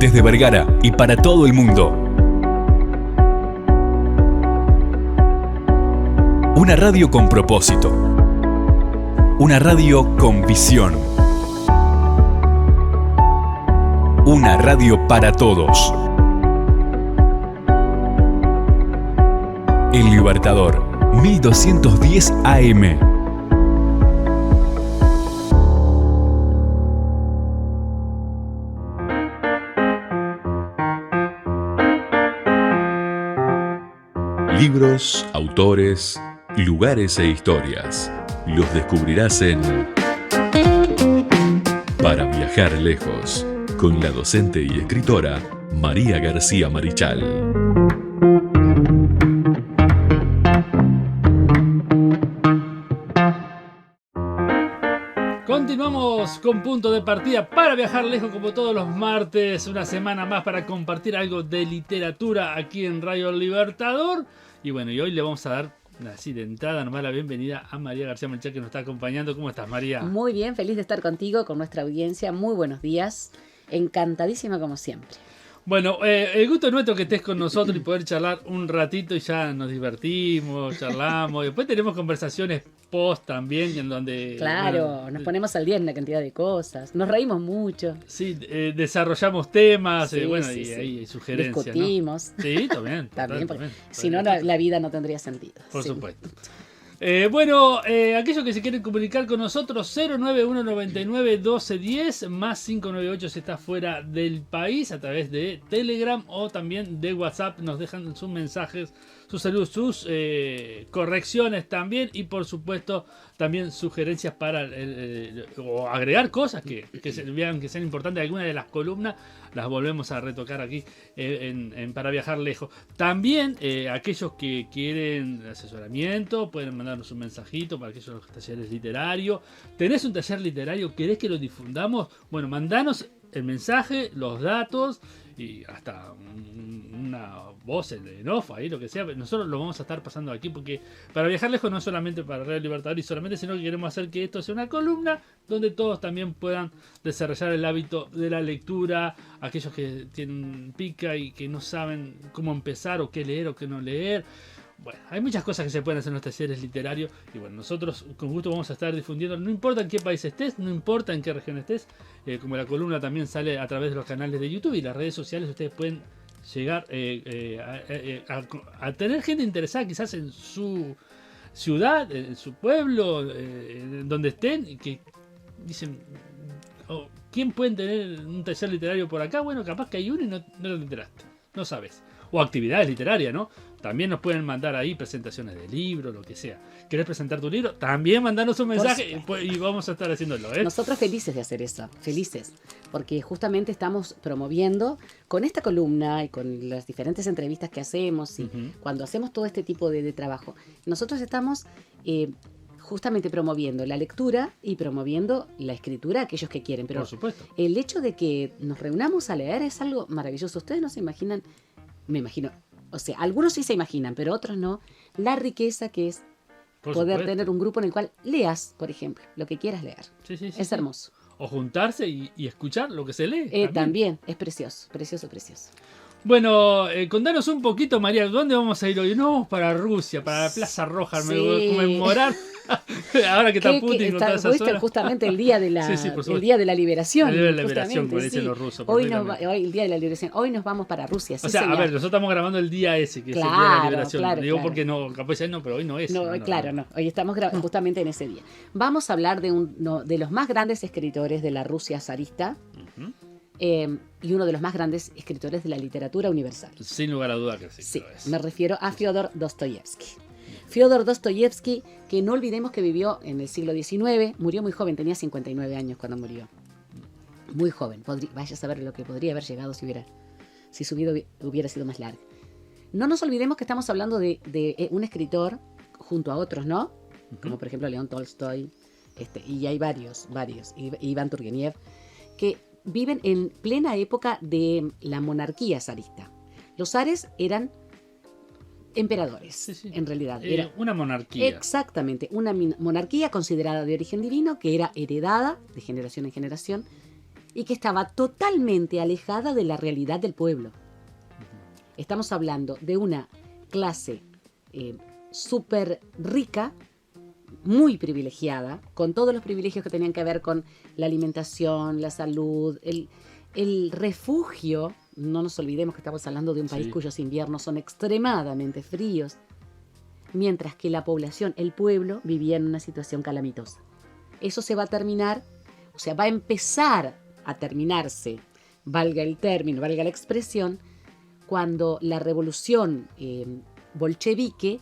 Desde Vergara y para todo el mundo. Una radio con propósito. Una radio con visión. Una radio para todos. El Libertador, 1210 AM. Libros, autores, lugares e historias. Los descubrirás en Para viajar lejos, con la docente y escritora María García Marichal. Continuamos con punto de partida para viajar lejos como todos los martes, una semana más para compartir algo de literatura aquí en Radio El Libertador. Y bueno, y hoy le vamos a dar, así de entrada nomás, la bienvenida a María García Marichal que nos está acompañando. ¿Cómo estás, María? Muy bien, feliz de estar contigo, con nuestra audiencia. Muy buenos días, encantadísima como siempre. Bueno, el gusto es nuestro que estés con nosotros y poder charlar un ratito y ya nos divertimos, charlamos. Después tenemos conversaciones post también en donde... Claro, bueno, nos ponemos al día en una cantidad de cosas, nos reímos mucho. Sí, desarrollamos temas, Sí, bueno, sí, y sí. hay sugerencias, Discutimos. ¿no? Sí, también. También, porque también. si no, la vida no tendría sentido. Por Sí. supuesto. Bueno, aquellos que se quieren comunicar con nosotros, 091-99-1210, más 598 si está fuera del país, a través de Telegram o también de WhatsApp. Nos dejan sus mensajes, sus saludos, sus correcciones también, y por supuesto también sugerencias para o agregar cosas que se vean que sean importantes. Algunas de las columnas las volvemos a retocar aquí en Para Viajar Lejos. También aquellos que quieren asesoramiento pueden mandarnos un mensajito para aquellos los talleres literarios. ¿Tenés un taller literario? ¿Querés que lo difundamos? Bueno, mandanos el mensaje, los datos y hasta una voz en off, ahí lo que sea. Nosotros lo vamos a estar pasando aquí porque Para Viajar Lejos no es solamente para Radio Libertador y solamente, sino que queremos hacer que esto sea una columna donde todos también puedan desarrollar el hábito de la lectura. Aquellos que tienen pica y que no saben cómo empezar o qué leer o qué no leer. Bueno, hay muchas cosas que se pueden hacer en los talleres literarios y bueno, nosotros con gusto vamos a estar difundiendo, no importa en qué país estés, no importa en qué región estés, como la columna también sale a través de los canales de YouTube y las redes sociales, ustedes pueden llegar a tener gente interesada quizás en su ciudad, en su pueblo, en donde estén, y que dicen, ¿quién puede tener un taller literario por acá? Bueno, capaz que hay uno y no te enteraste, no sabes. O actividades literarias, ¿no? También nos pueden mandar ahí presentaciones de libros, lo que sea. ¿Querés presentar tu libro? También mandanos un mensaje y vamos a estar haciéndolo, ¿eh? Nosotros felices de hacer eso, felices, porque justamente estamos promoviendo con esta columna y con las diferentes entrevistas que hacemos y cuando hacemos todo este tipo de trabajo, nosotros estamos justamente promoviendo la lectura y promoviendo la escritura a aquellos que quieren. Pero por supuesto, el hecho de que nos reunamos a leer es algo maravilloso. Ustedes no se imaginan, me imagino, o sea, algunos sí se imaginan, pero otros no, la riqueza que es por poder supuesto. tener un grupo en el cual leas, por ejemplo, lo que quieras leer. Sí, Es hermoso. O juntarse y escuchar lo que se lee. También es precioso, precioso, precioso. Bueno, contanos un poquito, María, ¿dónde vamos a ir hoy? No, vamos para Rusia, para la Plaza Roja, Sí. conmemorar. Ahora que está Putin con todas esas ¿Viste? horas. Justamente el día de la, Sí, por supuesto. el día de la liberación. El día de la liberación, como justamente, dicen sí. los rusos. Hoy, perfectamente. hoy, el día de la liberación. Hoy nos vamos para Rusia. Sí, O sea, señor. a ver, nosotros estamos grabando el día ese, que es el día de la Claro, liberación. claro, Digo claro. porque no, capaz ya no, pero hoy no es. No, claro, no. Hoy estamos justamente en ese día. Vamos a hablar de uno de los más grandes escritores de la Rusia zarista y uno de los más grandes escritores de la literatura universal. Sin lugar a duda que sí. Sí, lo es. me refiero a Fyodor Dostoyevsky. Fyodor Dostoyevsky, que no olvidemos que vivió en el siglo XIX, murió muy joven, tenía 59 años cuando murió. Muy joven. Vaya a saber lo que podría haber llegado si su vida hubiera sido más larga. No nos olvidemos que estamos hablando de un escritor junto a otros, ¿no? Como por ejemplo León Tolstoy, y hay varios, Iván Turgeniev, que viven en plena época de la monarquía zarista. Los zares eran emperadores, Sí. en realidad. Era una monarquía. Exactamente, una monarquía considerada de origen divino que era heredada de generación en generación y que estaba totalmente alejada de la realidad del pueblo. Estamos hablando de una clase súper rica, muy privilegiada, con todos los privilegios que tenían que ver con la alimentación, la salud, el refugio. No nos olvidemos que estamos hablando de un país cuyos inviernos son extremadamente fríos, mientras que la población, el pueblo, vivía en una situación calamitosa. Eso se va a terminar, o sea, va a empezar a terminarse, valga el término, valga la expresión, cuando la revolución bolchevique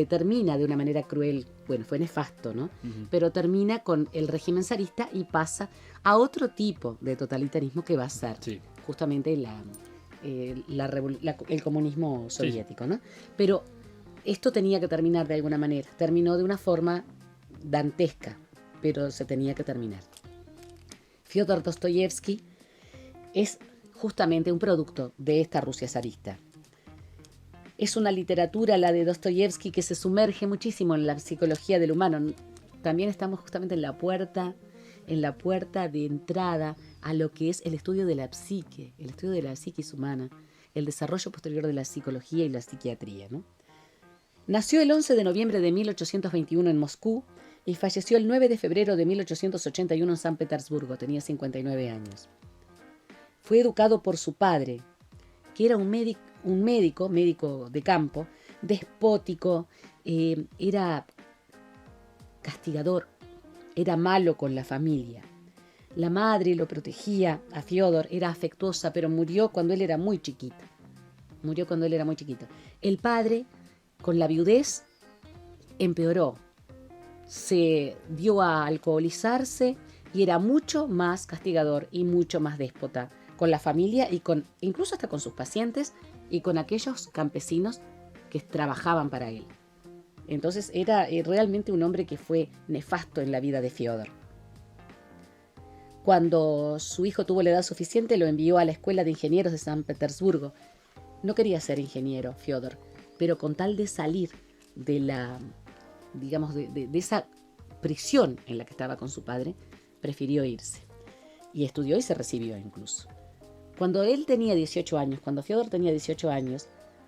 termina de una manera cruel, bueno, fue nefasto, ¿no? Pero termina con el régimen zarista y pasa a otro tipo de totalitarismo que va a ser justamente el comunismo soviético, ¿no? Pero esto tenía que terminar de alguna manera. Terminó de una forma dantesca, pero se tenía que terminar. Fyodor Dostoyevsky es justamente un producto de esta Rusia zarista. Es una literatura, la de Dostoyevsky, que se sumerge muchísimo en la psicología del humano. También estamos justamente en la puerta de entrada a lo que es el estudio de la psique, el estudio de la psiquis humana, el desarrollo posterior de la psicología y la psiquiatría, ¿no? Nació el 11 de noviembre de 1821 en Moscú y falleció el 9 de febrero de 1881 en San Petersburgo. Tenía 59 años. Fue educado por su padre, que era un médico de campo, despótico, era castigador, era malo con la familia. La madre lo protegía a Fyodor, era afectuosa, pero murió cuando él era muy chiquito. El padre, con la viudez, empeoró. Se dio a alcoholizarse y era mucho más castigador y mucho más déspota con la familia y incluso hasta con sus pacientes y con aquellos campesinos que trabajaban para él. Entonces era realmente un hombre que fue nefasto en la vida de Fyodor. Cuando su hijo tuvo la edad suficiente, lo envió a la Escuela de Ingenieros de San Petersburgo. No quería ser ingeniero, Fyodor, pero con tal de salir de de esa prisión en la que estaba con su padre, prefirió irse. Y estudió y se recibió incluso. Cuando él tenía 18 años, cuando Fyodor tenía 18 años,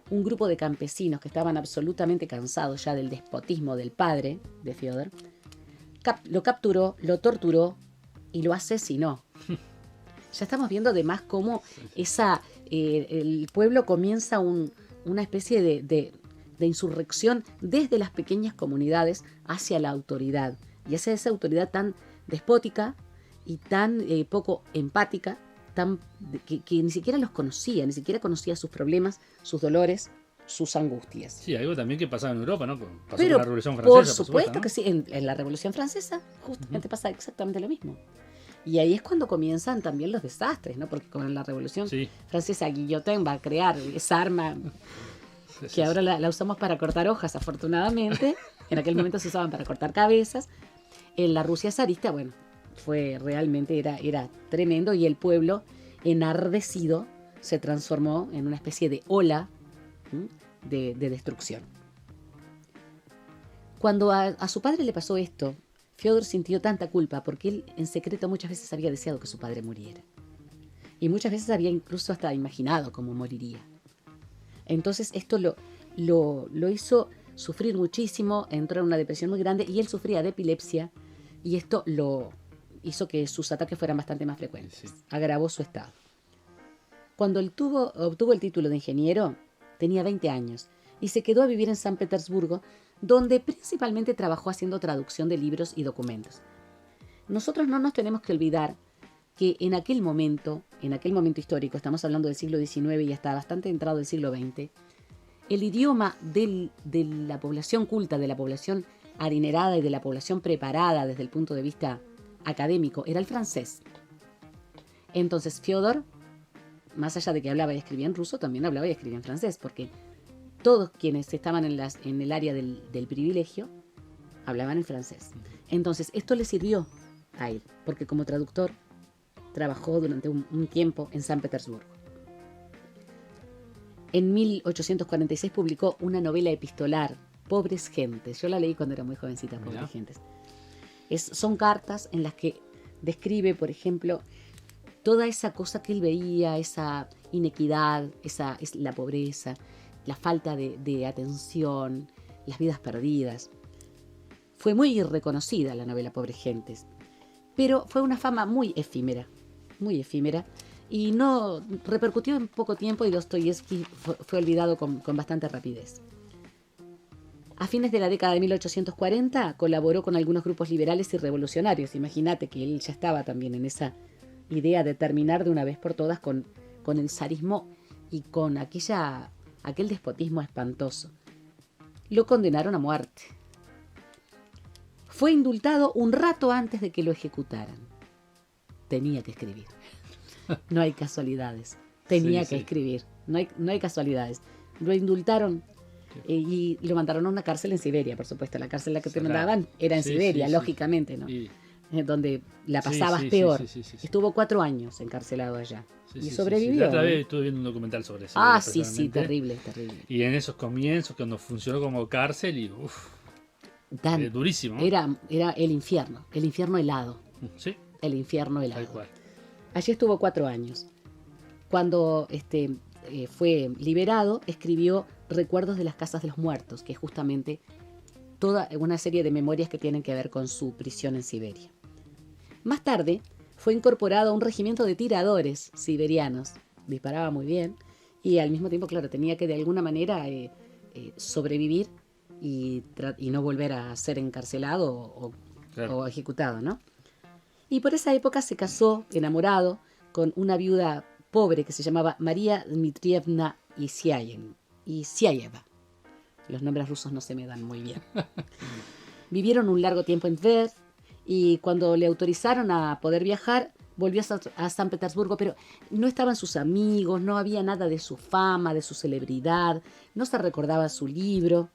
un grupo de campesinos que estaban absolutamente cansados ya del despotismo del padre de Fyodor, lo capturó, lo torturó y lo asesinó. Ya estamos viendo además cómo el pueblo comienza una especie de insurrección desde las pequeñas comunidades hacia la autoridad. Y hacia esa autoridad tan despótica y tan poco empática, que ni siquiera los conocía, ni siquiera conocía sus problemas, sus dolores, sus angustias. Sí, algo también que pasaba en Europa, ¿no? Pasó Pero, con la Revolución Francesa. por supuesto, ¿no? Que sí, en la Revolución Francesa justamente pasa exactamente lo mismo. Y ahí es cuando comienzan también los desastres, ¿no? Porque con la Revolución Francesa, Guillotin va a crear esa arma que ahora la usamos para cortar hojas, afortunadamente. En aquel momento se usaban para cortar cabezas. En la Rusia zarista, bueno, era tremendo, y el pueblo enardecido se transformó en una especie de ola de destrucción. Cuando a su padre le pasó esto, Fyodor sintió tanta culpa porque él en secreto muchas veces había deseado que su padre muriera. Y muchas veces había incluso hasta imaginado cómo moriría. Entonces esto lo hizo sufrir muchísimo, entró en una depresión muy grande y él sufría de epilepsia, y esto lo hizo que sus ataques fueran bastante más frecuentes. Agravó su estado. Cuando él obtuvo el título de ingeniero, tenía 20 años y se quedó a vivir en San Petersburgo, donde principalmente trabajó haciendo traducción de libros y documentos. Nosotros no nos tenemos que olvidar que en aquel momento histórico, estamos hablando del siglo XIX y hasta bastante entrado del siglo XX, el idioma de la población culta, de la población adinerada y de la población preparada desde el punto de vista académico era el francés. Entonces Fyodor, más allá de que hablaba y escribía en ruso, también hablaba y escribía en francés, porque todos quienes estaban en el área del privilegio hablaban en francés. Entonces esto le sirvió a él, porque como traductor trabajó durante un tiempo en San Petersburgo. En 1846 publicó una novela epistolar, Pobres Gentes. Yo la leí cuando era muy jovencita, Pobres Gentes. Son cartas en las que describe, por ejemplo, toda esa cosa que él veía, esa inequidad, la pobreza, la falta de atención, las vidas perdidas. Fue muy reconocida la novela Pobres Gentes, pero fue una fama muy efímera, y no repercutió en poco tiempo y Dostoyevsky fue olvidado con bastante rapidez. A fines de la década de 1840 colaboró con algunos grupos liberales y revolucionarios. Imagínate que él ya estaba también en esa idea de terminar de una vez por todas con el zarismo y con aquel despotismo espantoso. Lo condenaron a muerte. Fue indultado un rato antes de que lo ejecutaran. Tenía que escribir. No hay casualidades. Tenía que escribir. No hay casualidades. Lo indultaron y lo mandaron a una cárcel en Siberia, por supuesto. La cárcel a la que te mandaban era en Siberia, lógicamente, ¿no? Donde la pasabas peor. Estuvo 4 años encarcelado allá. Y sobrevivió. La otra vez estuve viendo un documental sobre eso. Sí, terrible. Y en esos comienzos, cuando funcionó como cárcel, y durísimo. Era el infierno helado. Sí. El infierno helado. Tal cual. Allí estuvo 4 años. Cuando fue liberado, escribió Recuerdos de las Casas de los Muertos, que es justamente toda una serie de memorias que tienen que ver con su prisión en Siberia. Más tarde, fue incorporado a un regimiento de tiradores siberianos. Disparaba muy bien y al mismo tiempo, claro, tenía que de alguna manera sobrevivir y no volver a ser encarcelado o ejecutado, ¿no? Y por esa época se casó, enamorado, con una viuda pobre que se llamaba María Dmitrievna Isiayeva. Los nombres rusos no se me dan muy bien. Vivieron un largo tiempo en Tver y cuando le autorizaron a poder viajar, volvió a San Petersburgo, pero no estaban sus amigos, no había nada de su fama, de su celebridad, no se recordaba su libro.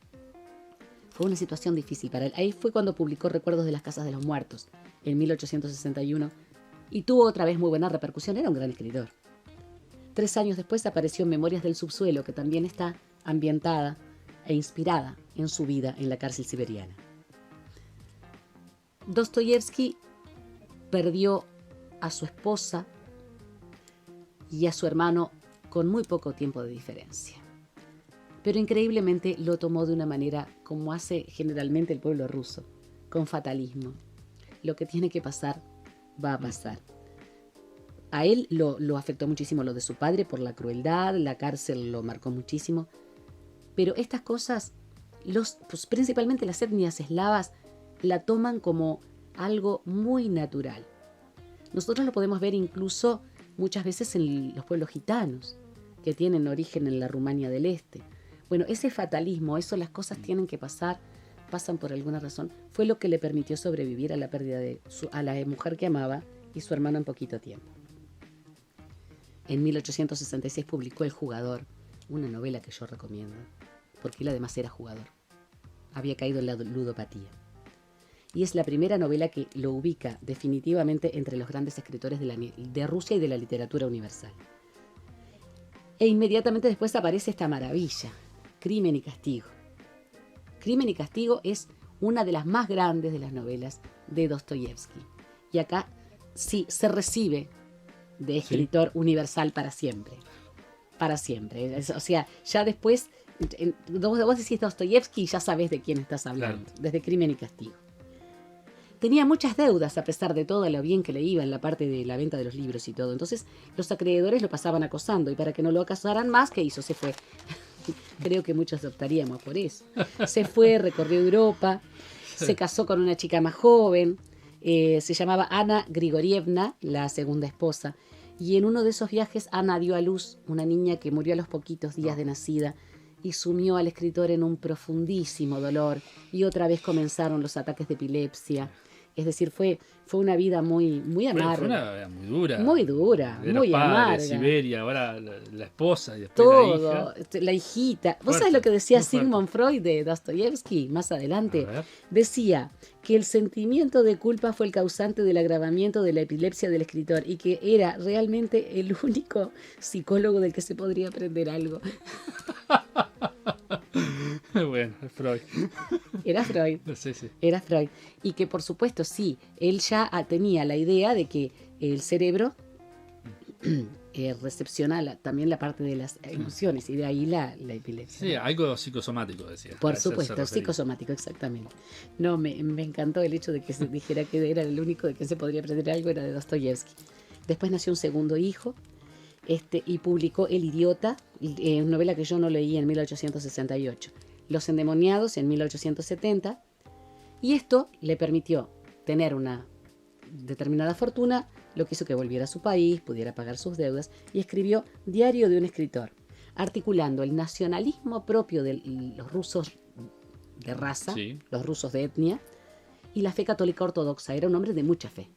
Fue una situación difícil para él. Ahí fue cuando publicó Recuerdos de las Casas de los Muertos, en 1861, y tuvo otra vez muy buena repercusión. Era un gran escritor. 3 años después apareció Memorias del Subsuelo, que también está ambientada e inspirada en su vida en la cárcel siberiana. Dostoyevsky perdió a su esposa y a su hermano con muy poco tiempo de diferencia. Pero increíblemente lo tomó de una manera como hace generalmente el pueblo ruso, con fatalismo. Lo que tiene que pasar, va a pasar. A él lo afectó muchísimo lo de su padre por la crueldad, la cárcel lo marcó muchísimo. Pero estas cosas, pues principalmente las etnias eslavas, la toman como algo muy natural. Nosotros lo podemos ver incluso muchas veces en los pueblos gitanos, que tienen origen en la Rumania del Este. Bueno, ese fatalismo, las cosas tienen que pasar, pasan por alguna razón, fue lo que le permitió sobrevivir a la pérdida a la mujer que amaba y su hermano en poquito tiempo. En 1866 publicó El Jugador, una novela que yo recomiendo, porque él además era jugador. Había caído en la ludopatía. Y es la primera novela que lo ubica definitivamente entre los grandes escritores de Rusia y de la literatura universal. E inmediatamente después aparece esta maravilla, Crimen y Castigo. Crimen y Castigo es una de las más grandes de las novelas de Dostoyevsky. Y acá sí se recibe de escritor universal para siempre. Para siempre. O sea, ya después, vos decís Dostoyevsky y ya sabés de quién estás hablando. Claro. Desde Crimen y Castigo. Tenía muchas deudas a pesar de todo lo bien que le iba en la parte de la venta de los libros y todo. Entonces los acreedores lo pasaban acosando y para que no lo acosaran más, ¿qué hizo? Se fue. Creo que muchos optaríamos por eso. Se fue, recorrió Europa, se casó con una chica más joven, se llamaba Ana Grigorievna, la segunda esposa, y en uno de esos viajes Ana dio a luz una niña que murió a los poquitos días de nacida y sumió al escritor en un profundísimo dolor y otra vez comenzaron los ataques de epilepsia. Es decir, fue una vida muy, muy amarga. Fue una vida muy dura. Muy dura, de muy los padres, amarga. Siberia, ahora la esposa y después todo, la hija. La hijita. ¿Vos sabés lo que decía Sigmund Freud de Dostoyevsky más adelante? Decía que el sentimiento de culpa fue el causante del agravamiento de la epilepsia del escritor y que era realmente el único psicólogo del que se podría aprender algo. Bueno, es Freud. Era Freud. Sí, sí. Era Freud. Y que por supuesto sí, él ya tenía la idea de que el cerebro recepciona también la parte de las emociones y de ahí la epilepsia. Sí, algo psicosomático, decía. Por A eso se supuesto, refería. psicosomático, exactamente. No, me encantó el hecho de que se dijera que era el único de que se podría aprender algo, era de Dostoyevsky. Después nació un segundo hijo y publicó El idiota, una novela que yo no leí en 1868. Los endemoniados en 1870. Y esto le permitió tener una determinada fortuna, lo que hizo que volviera a su país, pudiera pagar sus deudas, y escribió Diario de un escritor, articulando el nacionalismo propio de los rusos de raza, Sí. los rusos de etnia, y la fe católica ortodoxa. Era un hombre de mucha fe,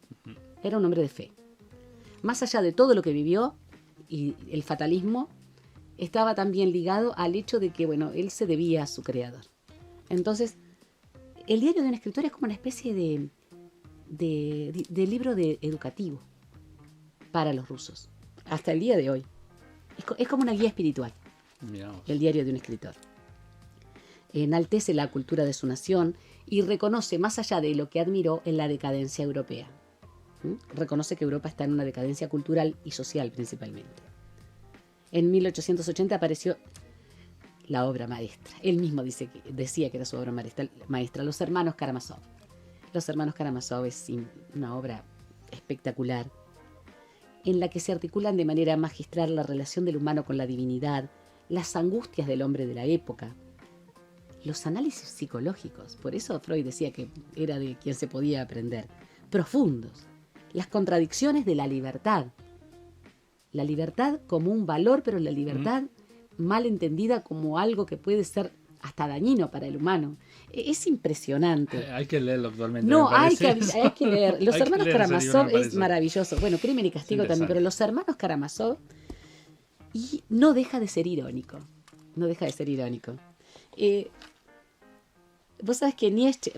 era un hombre de fe. Más allá de todo lo que vivió, y el fatalismo estaba también ligado al hecho de que, bueno, él se debía a su creador. Entonces, el diario de un escritor es como una especie de libro educativo para los rusos, hasta el día de hoy. Es como una guía espiritual, Mirá vos. el diario de un escritor. Enaltece la cultura de su nación y reconoce, más allá de lo que admiró, en la decadencia europea. Reconoce que Europa está en una decadencia cultural y social principalmente. En 1880 apareció la obra maestra. Él mismo decía que era su obra maestra, Los Hermanos Karamazov. Los Hermanos Karamazov es una obra espectacular en la que se articulan de manera magistral la relación del humano con la divinidad, las angustias del hombre de la época, los análisis psicológicos, por eso Freud decía que era de quien se podía aprender, profundos, las contradicciones de la libertad como un valor, pero la libertad mal entendida como algo que puede ser hasta dañino para el humano. Es impresionante. Hay que leerlo actualmente. No, me hay parece. que leer. Los Hay que hermanos leer ese libro, Karamazov me es parece. maravilloso. Bueno, Crimen y Castigo Es también, interesante. pero los hermanos Karamazov, y no deja de ser irónico. No deja de ser irónico. Vos sabés que Nietzsche,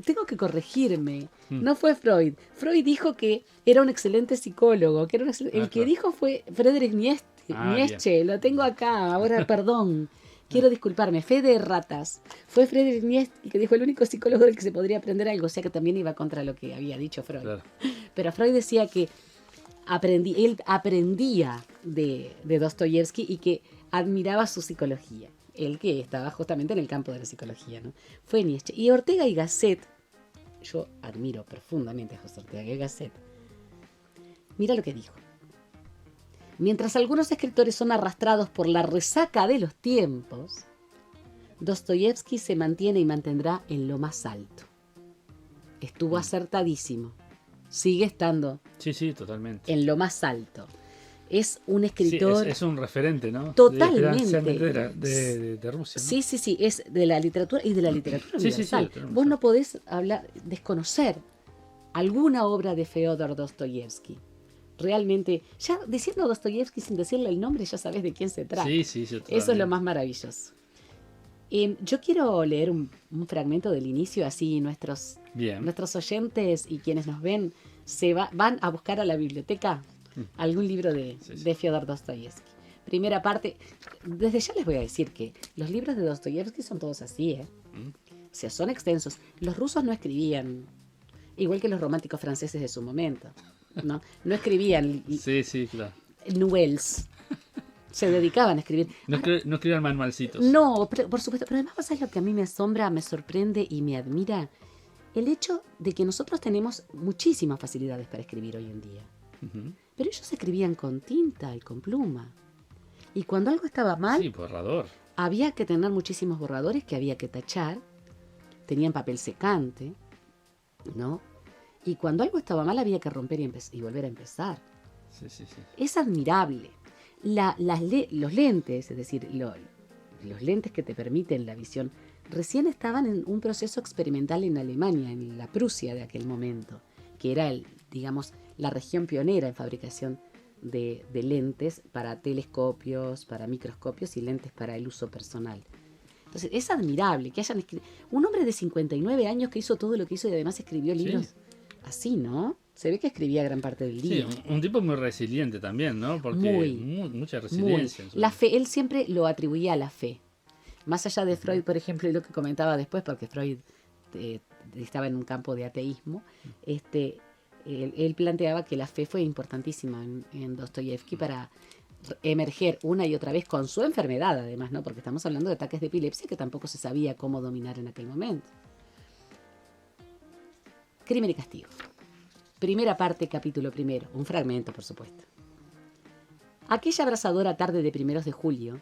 tengo que corregirme, no fue Freud. Freud dijo que era un excelente psicólogo, que era el que claro. dijo fue Friedrich Nietzsche. Nietzsche, lo tengo acá, ahora perdón. Quiero disculparme, fe de ratas. Fue Friedrich Nietzsche el que dijo el único psicólogo del que se podría aprender algo, o sea que también iba contra lo que había dicho Freud. Claro. Pero Freud decía que él aprendía de Dostoyevsky y que admiraba su psicología. Él que estaba justamente en el campo de la psicología, ¿no? Fue Nietzsche. Y Ortega y Gasset, yo admiro profundamente a José Ortega y Gasset. Mira lo que dijo. Mientras algunos escritores son arrastrados por la resaca de los tiempos, Dostoyevsky se mantiene y mantendrá en lo más alto. Estuvo acertadísimo. Sigue estando Sí, totalmente. en lo más alto. Es un Sí, escritor... es un referente, ¿no? Totalmente. De Rusia, ¿no? Sí, es de la literatura y de la literatura Sí, universal. literatura Vos no universal. podés desconocer alguna obra de Fyodor Dostoyevsky. Realmente, ya diciendo Dostoyevsky sin decirle el nombre, ya sabés de quién se trata. Sí, Eso es totalmente. lo más maravilloso. Yo quiero leer un fragmento del inicio, así nuestros oyentes y quienes nos ven van a buscar a la biblioteca algún libro de Fyodor Dostoyevsky. Primera parte, desde ya les voy a decir que los libros de Dostoyevsky son todos así, o sea, son extensos. Los rusos no escribían, igual que los románticos franceses de su momento, no escribían claro. nouvelles, se dedicaban a escribir. No escriban manualcitos. No, por supuesto, pero además, ¿sabes lo que a mí me asombra, me sorprende y me admira? El hecho de que nosotros tenemos muchísimas facilidades para escribir hoy en día. Pero ellos escribían con tinta y con pluma. Y cuando algo estaba mal, borrador. había que tener muchísimos borradores que había que tachar. Tenían papel secante, ¿no? Y cuando algo estaba mal había que romper y volver a empezar. Sí. Es admirable. Los lentes, es decir, los lentes que te permiten la visión, recién estaban en un proceso experimental en Alemania, en la Prusia de aquel momento, que era la región pionera en fabricación de lentes para telescopios, para microscopios y lentes para el uso personal. Entonces, es admirable que hayan escrito... Un hombre de 59 años que hizo todo lo que hizo y además escribió libros así, ¿no? Se ve que escribía gran parte del día. Sí, un tipo muy resiliente también, ¿no? Porque mucha resiliencia. La fe, él siempre lo atribuía a la fe. Más allá de Freud, por ejemplo, y lo que comentaba después, porque Freud estaba en un campo de ateísmo, Él planteaba que la fe fue importantísima en Dostoyevsky para emerger una y otra vez con su enfermedad, además, ¿no? Porque estamos hablando de ataques de epilepsia que tampoco se sabía cómo dominar en aquel momento. Crimen y castigo. Primera parte, capítulo primero. Un fragmento, por supuesto. Aquella abrasadora tarde de 1 de julio,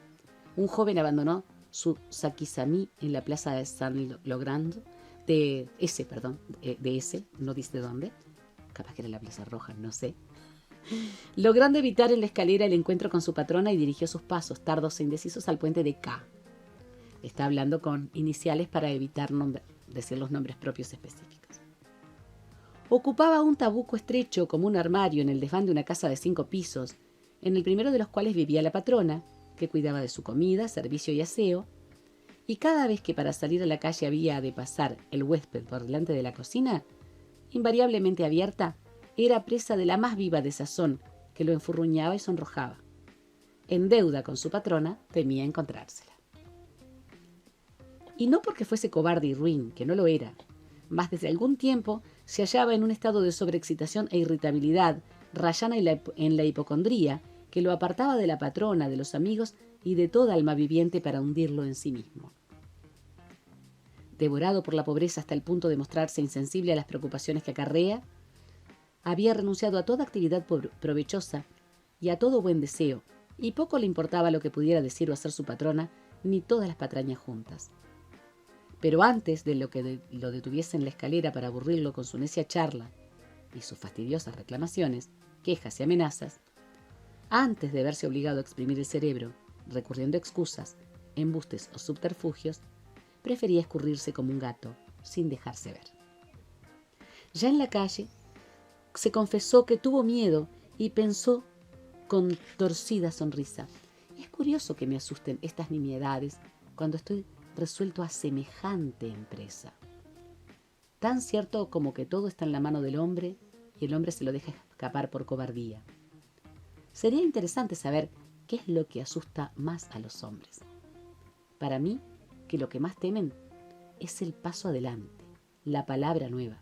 un joven abandonó su Sakizami en la plaza de Saint-Laurent de S, no dice de dónde, capaz que era la Plaza Roja, no sé, logrando evitar en la escalera el encuentro con su patrona y dirigió sus pasos, tardos e indecisos, al puente de K. Está hablando con iniciales para evitar decir los nombres propios específicos. Ocupaba un tabuco estrecho como un armario en el desván de una casa de 5 pisos, en el primero de los cuales vivía la patrona, que cuidaba de su comida, servicio y aseo, y cada vez que para salir a la calle había de pasar el huésped por delante de la cocina, invariablemente abierta, era presa de la más viva desazón que lo enfurruñaba y sonrojaba. En deuda con su patrona, temía encontrársela. Y no porque fuese cobarde y ruin, que no lo era, mas desde algún tiempo se hallaba en un estado de sobreexcitación e irritabilidad, rayana en la hipocondría, que lo apartaba de la patrona, de los amigos y de toda alma viviente para hundirlo en sí mismo. Devorado por la pobreza hasta el punto de mostrarse insensible a las preocupaciones que acarrea, había renunciado a toda actividad provechosa y a todo buen deseo, y poco le importaba lo que pudiera decir o hacer su patrona, ni todas las patrañas juntas. Pero antes de lo que lo detuviese en la escalera para aburrirlo con su necia charla y sus fastidiosas reclamaciones, quejas y amenazas, antes de verse obligado a exprimir el cerebro, recurriendo a excusas, embustes o subterfugios, prefería escurrirse como un gato, sin dejarse ver. Ya en la calle, se confesó que tuvo miedo y pensó con torcida sonrisa: es curioso que me asusten estas nimiedades cuando estoy resuelto a semejante empresa. Tan cierto como que todo está en la mano del hombre y el hombre se lo deja escapar por cobardía. Sería interesante saber qué es lo que asusta más a los hombres. Para mí, que lo que más temen es el paso adelante, la palabra nueva.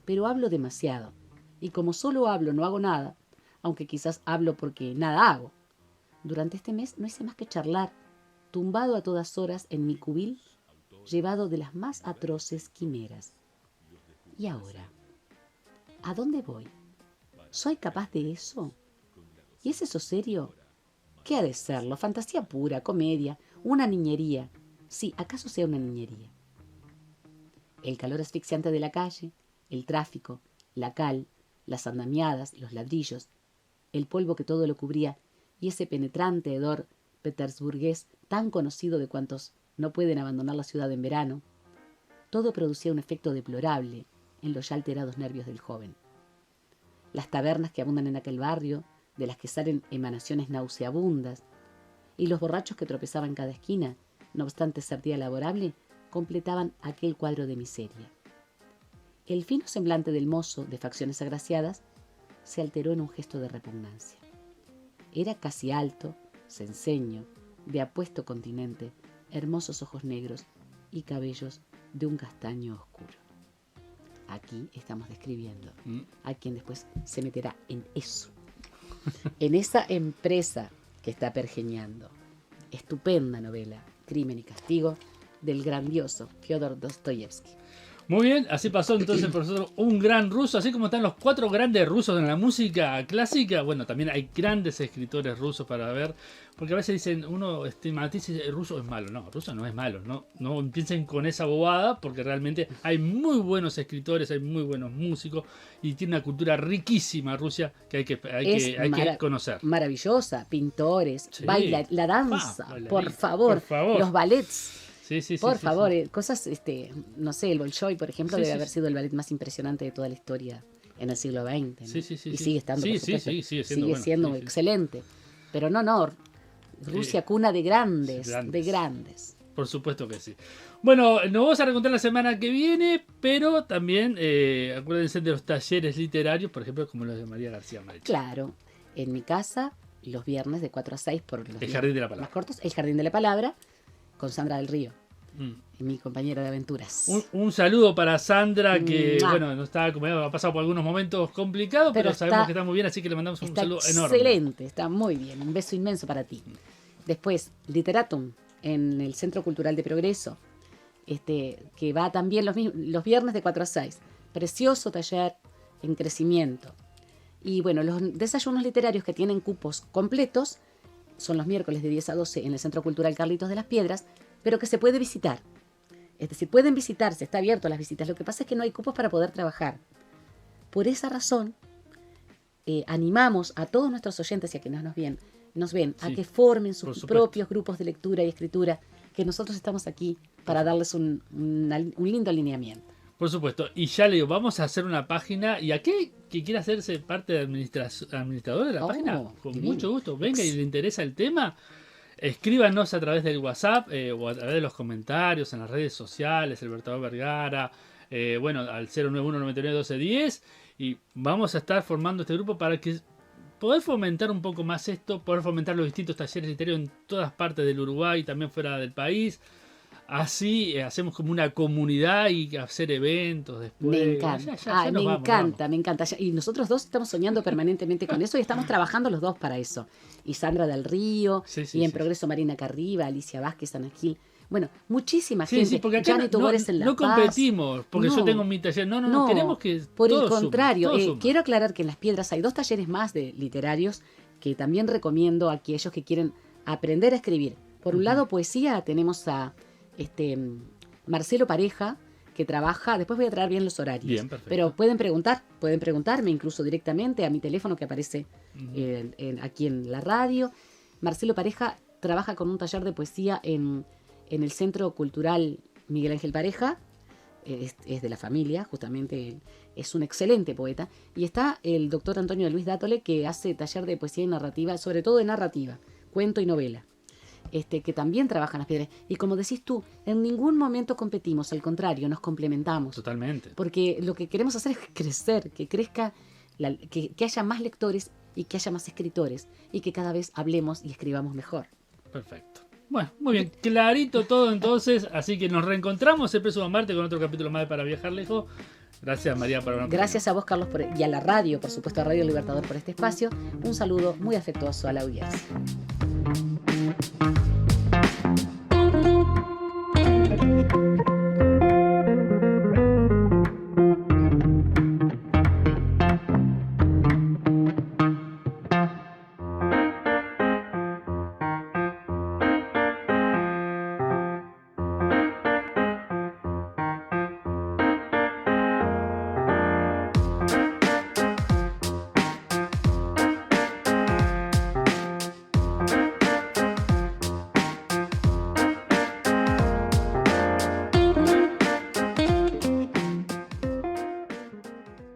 Pero hablo demasiado, y como solo hablo no hago nada, aunque quizás hablo porque nada hago. Durante este mes no hice más que charlar, tumbado a todas horas en mi cubil, llevado de las más atroces quimeras. ¿Y ahora? ¿A dónde voy? ¿Soy capaz de eso? ¿Y es eso serio? ¿Qué ha de serlo? Fantasía pura, comedia, una niñería. Sí, acaso sea una niñería. El calor asfixiante de la calle, el tráfico, la cal, las andamiadas, los ladrillos, el polvo que todo lo cubría y ese penetrante hedor petersburgués tan conocido de cuantos no pueden abandonar la ciudad en verano, todo producía un efecto deplorable en los ya alterados nervios del joven. Las tabernas que abundan en aquel barrio, de las que salen emanaciones nauseabundas, y los borrachos que tropezaban en cada esquina, no obstante ser día laborable, completaban aquel cuadro de miseria. El fino semblante del mozo, de facciones agraciadas, se alteró en un gesto de repugnancia. Era casi alto, cenceño, de apuesto continente, hermosos ojos negros y cabellos de un castaño oscuro. Aquí estamos describiendo a quien después se meterá en eso, en esa empresa que está pergeñando. Estupenda novela, Crimen y Castigo, del grandioso Fyodor Dostoyevsky. Muy bien, así pasó entonces por nosotros un gran ruso, así como están los 4 grandes rusos en la música clásica. Bueno, también hay grandes escritores rusos para ver, porque a veces dicen, uno estigmatiza y dice, el ruso es malo. No, el ruso no es malo, no empiecen con esa bobada, porque realmente hay muy buenos escritores, hay muy buenos músicos y tiene una cultura riquísima Rusia que hay que conocer. Maravillosa, pintores, Sí. baila, la danza, Bailarín, por favor, los ballets. Sí, Por favor, sí. cosas, no sé, el Bolshoi, por ejemplo, Sí, debe sí, haber sí. sido el ballet más impresionante de toda la historia en el siglo XX, ¿no? Sí. Y sigue estando, Sí, por supuesto. sigue Sigue siendo, siendo bueno, sí. excelente. Pero no, Rusia cuna de grandes, grandes. de grandes. Por supuesto que sí. Bueno, nos vamos a reencontrar la semana que viene, pero también acuérdense de los talleres literarios, por ejemplo, como los de María García March. Claro, en mi casa, los viernes de 4 a 6 por los El días Jardín de la Palabra. más cortos, El Jardín de la Palabra, con Sandra del Río. mi compañera de aventuras. Un saludo para Sandra, que ¡Mua! bueno, no está acomodado, ha pasado por algunos momentos complicados, pero sabemos que está muy bien, así que le mandamos un Está saludo enorme. excelente, está muy bien. Un beso inmenso para ti. Después, Literatum, en el Centro Cultural de Progreso, que va también los viernes de 4 a 6. Precioso taller en crecimiento. Y bueno, los desayunos literarios que tienen cupos completos son los miércoles de 10 a 12 en el Centro Cultural Carlitos de las Piedras, pero que se puede visitar. Es decir, pueden visitarse, está abierto a las visitas. Lo que pasa es que no hay cupos para poder trabajar. Por esa razón, animamos a todos nuestros oyentes y a quienes nos ven a Sí, que formen por sus supuesto. propios grupos de lectura y escritura, que nosotros estamos aquí para darles un lindo alineamiento. Por supuesto, y ya le digo, vamos a hacer una página, y a qué que quiera hacerse parte de administrador de la página, con divino. mucho gusto, venga y le interesa el tema, escríbanos a través del WhatsApp o a través de los comentarios en las redes sociales, el Bertador Vergara, bueno, al 091-99-12-10, y vamos a estar formando este grupo para que poder fomentar un poco más esto, poder fomentar los distintos talleres literarios en todas partes del Uruguay y también fuera del país. Así hacemos como una comunidad y hacer eventos después. Me encanta, Ya nos vamos. me encanta. Y nosotros dos estamos soñando permanentemente con eso y estamos trabajando los dos para eso. Y Sandra del Río, Sí, y en sí. Progreso Marina Carriba, Alicia Vázquez, Ana Gil. Bueno, muchísima Sí, gente. sí, porque acá Gianni Tugores en La no Paz. competimos, porque yo No. tengo mi taller. No, queremos que por el todo suma, contrario, todo suma. quiero aclarar que en Las Piedras hay 2 talleres más de literarios que también recomiendo a aquellos que quieren aprender a escribir. Por un lado, poesía, tenemos a Marcelo Pareja, que trabaja, después voy a traer bien los horarios. Bien, perfecto. Pero pueden preguntarme incluso directamente a mi teléfono que aparece aquí en la radio. Marcelo Pareja trabaja con un taller de poesía en el Centro Cultural Miguel Ángel Pareja. Es de la familia, justamente es un excelente poeta. Y está el doctor Antonio Luis Dátole, que hace taller de poesía y narrativa, sobre todo de narrativa, cuento y novela. Que también trabaja en Las Piedras. Y como decís tú, en ningún momento competimos, al contrario, nos complementamos. Totalmente. Porque lo que queremos hacer es crecer, que crezca, que haya más lectores y que haya más escritores y que cada vez hablemos y escribamos mejor. Perfecto. Bueno, muy bien, clarito todo entonces, así que nos reencontramos el próximo martes con otro capítulo más de Para Viajar Lejos. Gracias María por habernos Gracias a vos, Carlos, y a la radio, por supuesto, a Radio Libertador por este espacio. Un saludo muy afectuoso a la audiencia.